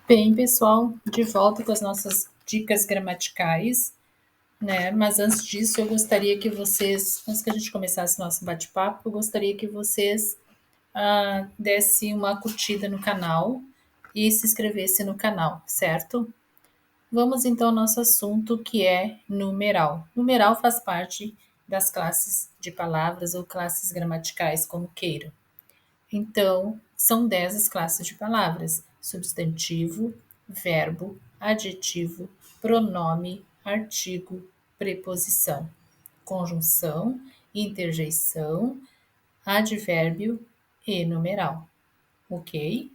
Bem, pessoal, de volta com as nossas dicas gramaticais, né? Mas antes disso, eu gostaria que vocês, antes que a gente começasse nosso bate-papo, eu gostaria que vocês dessem uma curtida no canal e se inscrevessem no canal, certo? Vamos então ao nosso assunto, que é numeral. Numeral faz parte das classes de palavras ou classes gramaticais, como queiram. Então, são 10 as classes de palavras: substantivo, verbo, adjetivo, pronome, artigo, preposição, conjunção, interjeição, advérbio e numeral. Ok?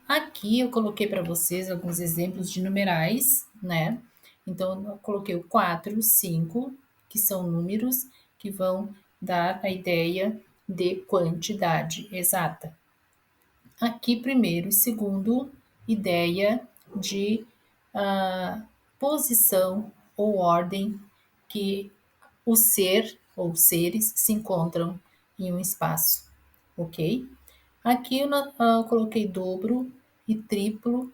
Aqui eu coloquei para vocês alguns exemplos de numerais, né? Então, eu coloquei o 4, o 5, que são números que vão dar a ideia de quantidade exata. Aqui, primeiro e segundo, ideia de posição ou ordem que o ser ou seres se encontram em um espaço, ok? Aqui eu coloquei dobro e triplo,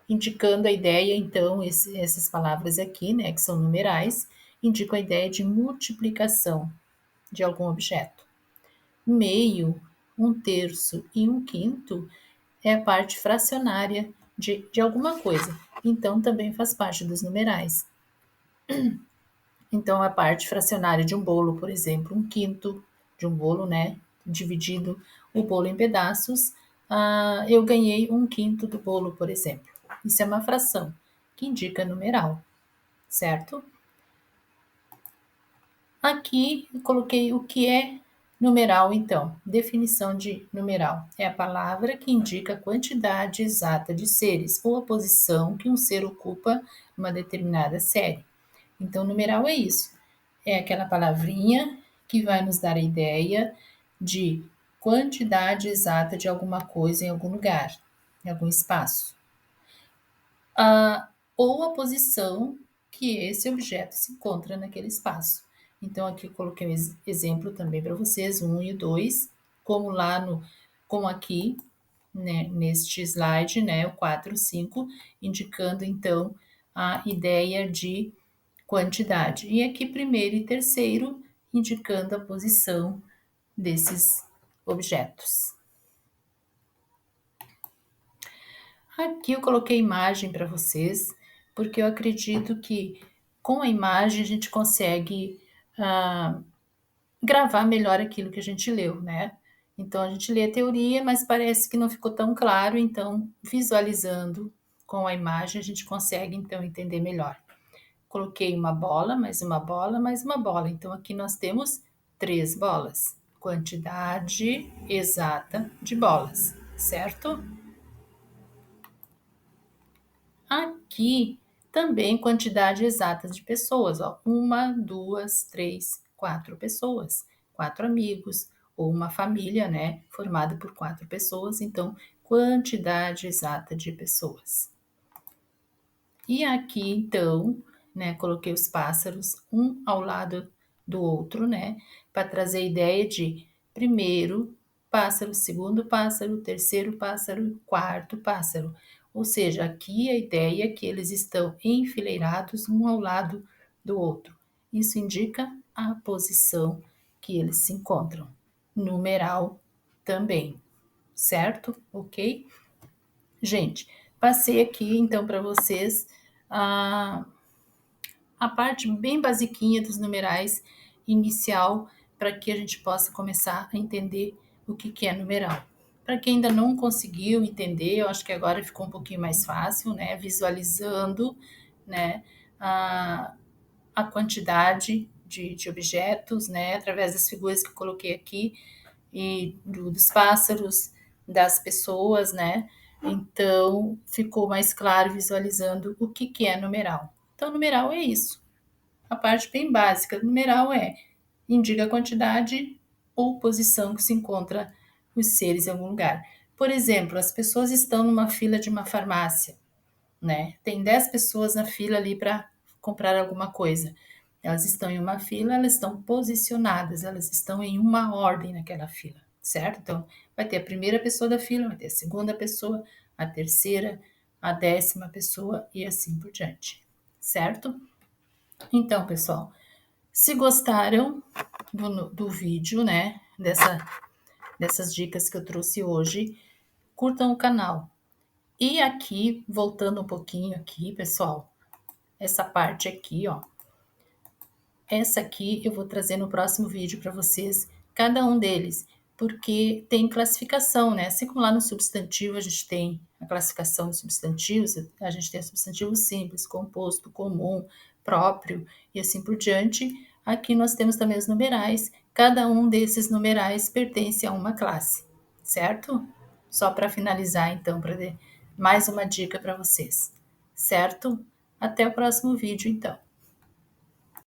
indicando a ideia, então, essas palavras aqui, né, que são numerais, indicam a ideia de multiplicação de algum objeto. Meio, um terço e um quinto é a parte fracionária de alguma coisa, então também faz parte dos numerais. Então, a parte fracionária de um bolo, por exemplo, um quinto de um bolo, né? Dividido o bolo em pedaços, eu ganhei um quinto do bolo, por exemplo. Isso é uma fração que indica numeral, certo? Aqui eu coloquei o que é numeral, então. Definição de numeral é a palavra que indica a quantidade exata de seres ou a posição que um ser ocupa numa determinada série. Então, numeral é isso. É aquela palavrinha que vai nos dar a ideia de quantidade exata de alguma coisa em algum lugar, em algum espaço. Ou a posição que esse objeto se encontra naquele espaço. Então, aqui eu coloquei um exemplo também para vocês, o 1 e o 2, como lá no, como aqui, né, neste slide, né, o 4, o 5, indicando então a ideia de quantidade. E aqui primeiro e terceiro, indicando a posição desses objetos. Aqui eu coloquei imagem para vocês, porque eu acredito que com a imagem a gente consegue gravar melhor aquilo que a gente leu, né? Então a gente lê a teoria, mas parece que não ficou tão claro, então visualizando com a imagem a gente consegue então entender melhor. Coloquei uma bola, mais uma bola, mais uma bola. Então aqui nós temos 3 bolas. Quantidade exata de bolas, certo? Aqui também quantidade exata de pessoas, ó. 1, 2, 3, 4 pessoas, 4 amigos, ou uma família, né, formada por 4 pessoas, então quantidade exata de pessoas. E aqui então, né, coloquei os pássaros um ao lado do outro, né, para trazer a ideia de primeiro pássaro, segundo pássaro, terceiro pássaro, quarto pássaro. Ou seja, aqui a ideia é que eles estão enfileirados um ao lado do outro. Isso indica a posição que eles se encontram. Numeral também, certo? Ok? Gente, passei aqui então para vocês a, a parte bem basiquinha dos numerais inicial para que a gente possa começar a entender o que é numeral. Para quem ainda não conseguiu entender, eu acho que agora ficou um pouquinho mais fácil, né? Visualizando, né? A quantidade de objetos, né? Através das figuras que eu coloquei aqui e dos pássaros, das pessoas, né? Então, ficou mais claro visualizando o que é numeral. Então, numeral é isso. A parte bem básica do numeral indica a quantidade ou posição que se encontra os seres em algum lugar. Por exemplo, as pessoas estão numa fila de uma farmácia, né? Tem 10 pessoas na fila ali para comprar alguma coisa. Elas estão em uma fila, elas estão posicionadas, elas estão em uma ordem naquela fila, certo? Então, vai ter a primeira pessoa da fila, vai ter a segunda pessoa, a terceira, a 10ª pessoa e assim por diante, certo? Então, pessoal, se gostaram do vídeo, né, dessas dicas que eu trouxe hoje, curtam o canal. E aqui, voltando um pouquinho aqui, pessoal, essa parte aqui, ó, essa aqui eu vou trazer no próximo vídeo para vocês, cada um deles, porque tem classificação, né? Assim como lá no substantivo a gente tem a classificação dos substantivos, a gente tem substantivo simples, composto, comum, próprio e assim por diante. Aqui nós temos também os numerais, cada um desses numerais pertence a uma classe, certo? Só para finalizar, então, para mais uma dica para vocês, certo? Até o próximo vídeo, então.